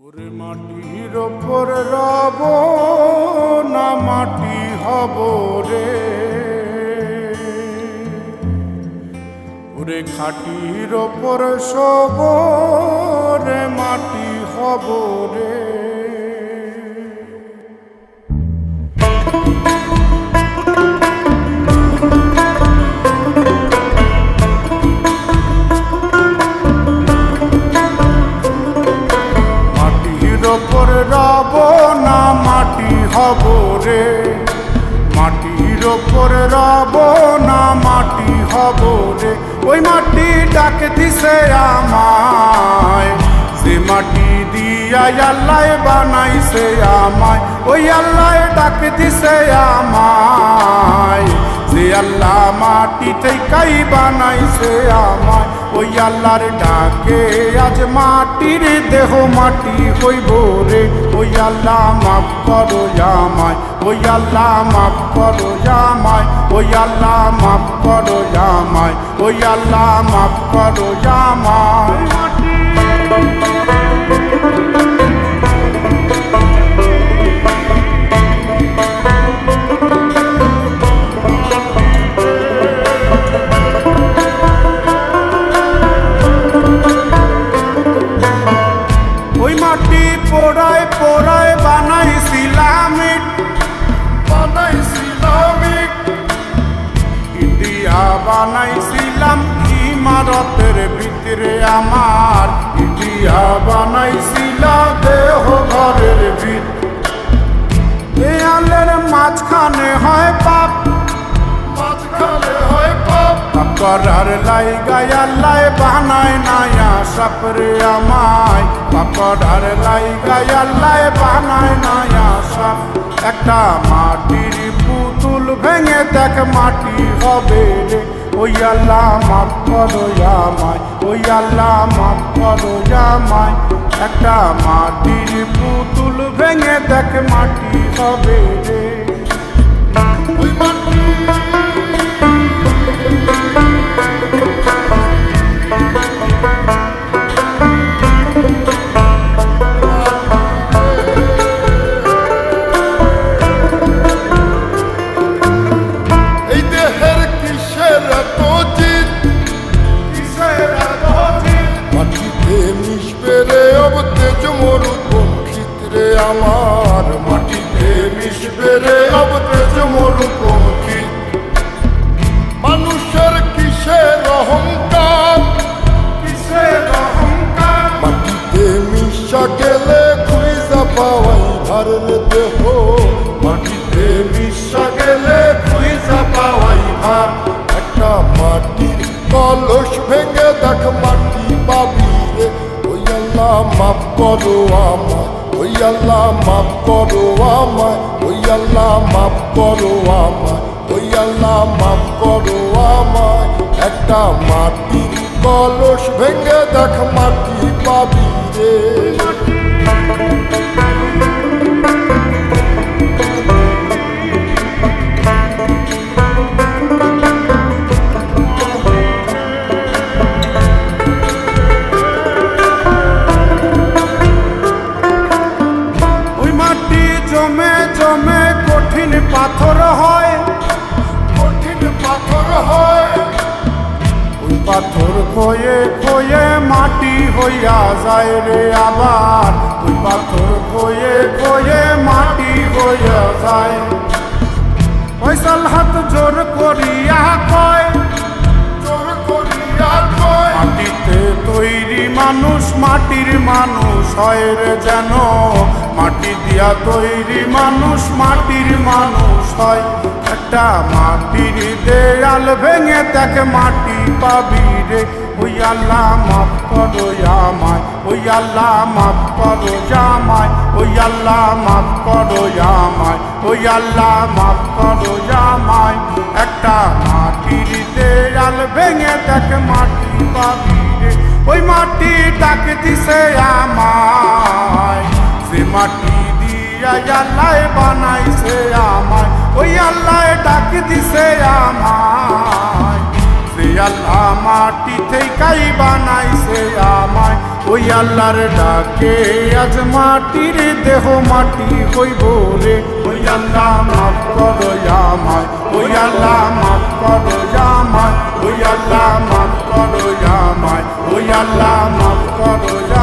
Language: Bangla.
ওরে মাটির ওপর রব না মাটি হব রে, ওরে খাটির ওপর সব রে মাটি হব রে। ওপর রব না মাটি হব রে, মাটির ওপর রব না মাটি হব রে। ওই মাটি ডাক দিছে আমায়, যে মাটি দিয়া আল্লাহ বানাইছে আমায়। ওই আল্লাহ ডাক দিছে আমায়, যে আল্লাহ মাটি থেকেই বানাইছে আমায়। ওই আল্লাহর ডাকে আজ মাটির দেহ মাটি হইব রে। ওই আল্লাহ মাফ করো আমায়, ওই আল্লাহ মাফ করো আমায়, ওই আল্লাহ মাফ করো আমায়, ওই আল্লাহ মাফ করো আমায়। পোড়ায় পোড়ায় বানাইছিলাম ইটিয়া বানাইছিলাম ইমারতের ভিতরে আমার, ইটিয়া বানাইছিল দেহ ঘরের ভিতরে। দেয়ালের মাঝখানে হয় পাপ, মাঝখানে হয় পাপ করার লাইগায় আল্লাহ বানায় নায়া সাপরে আমায়। পাকড়ার লাইগায় আল্লাহ বানায় নায়া সাপ। একটা মাটির পুতুল ভেঙে দেখ মাটি হবে রে। ওই আল্লাহ মাফ করো আমায়, ওই আল্লাহ মাফ করো আমায়। একটা মাটির পুতুল ভেঙে দেখ মাটি হবে রে। ওই মাটি আমার মাটিতে মিশবে রে অব তেজ মরুপঙ্খী। মানুষের কিসের অহংকার, কিসের অহংকার মাটিতে মিশা গেলে খুঁজা পাওয়াই ভারের দেহ। মাটিতে মিশা গেলে খুঁজা পাওয়াই ভার। একটা মাটির কলস ভেঙে দেখ মাটি পাবি রে। ওই আল্লাহ মাফ করো আমায়, ওই আল্লাহ মাফ করো আমায়, ওই আল্লাহ মাফ করো আমায়, ওই আল্লাহ মাফ করো আমায়। একটা মাটির কলস ভেঙে দেখ মাটি পাবি রে। জমে জমে কঠিন পাথর হয়, কঠিন পাথর হয়। ওই পাথর খয়ে খয়ে মাটি হইয়া যায় রে আবার। ওই পাথর খয়ে খয়ে মাটি হইয়া যায়। পয়সাল হাত জোর করিয়া কয়, জোর করিয়া কয় মাটিতে তৈরি মানুষ মাটির মানুষ হয় রে যেন। মাটি দিয়া তৈরি মানুষ মাটির মানুষ হয়। একটা মাটির দেয়াল ভেঙে দেখ মাটি পাবি রে। ওই আল্লাহ মাফ করো আমায়, ওই আল্লাহ মাফ করো আমায়, ওই আল্লাহ মাফ করো আমায়, ওই আল্লাহ মাফ করো আমায়। একটা মাটির দেয়াল ভেঙে দেখ মাটি পাবি রে। ওই মাটি ডাক দিছে আমায়, যে মাটি দিয়া আল্লাহ বানাইছে আমায়। ওই আল্লাহ ডাক দিছে আমায়, যে আল্লাহ মাটি থেকেই বানাইছে আমায়। ওই আল্লাহর ডাকে আজ মাটির দেহ মাটি হইব রে। ওই আল্লাহ মাফ করো আমায়, ওই আল্লাহ মাফ করো আমায়, ওই আল্লাহ মাফ করো আমায়, ওই আল্লাহ মাফ করো।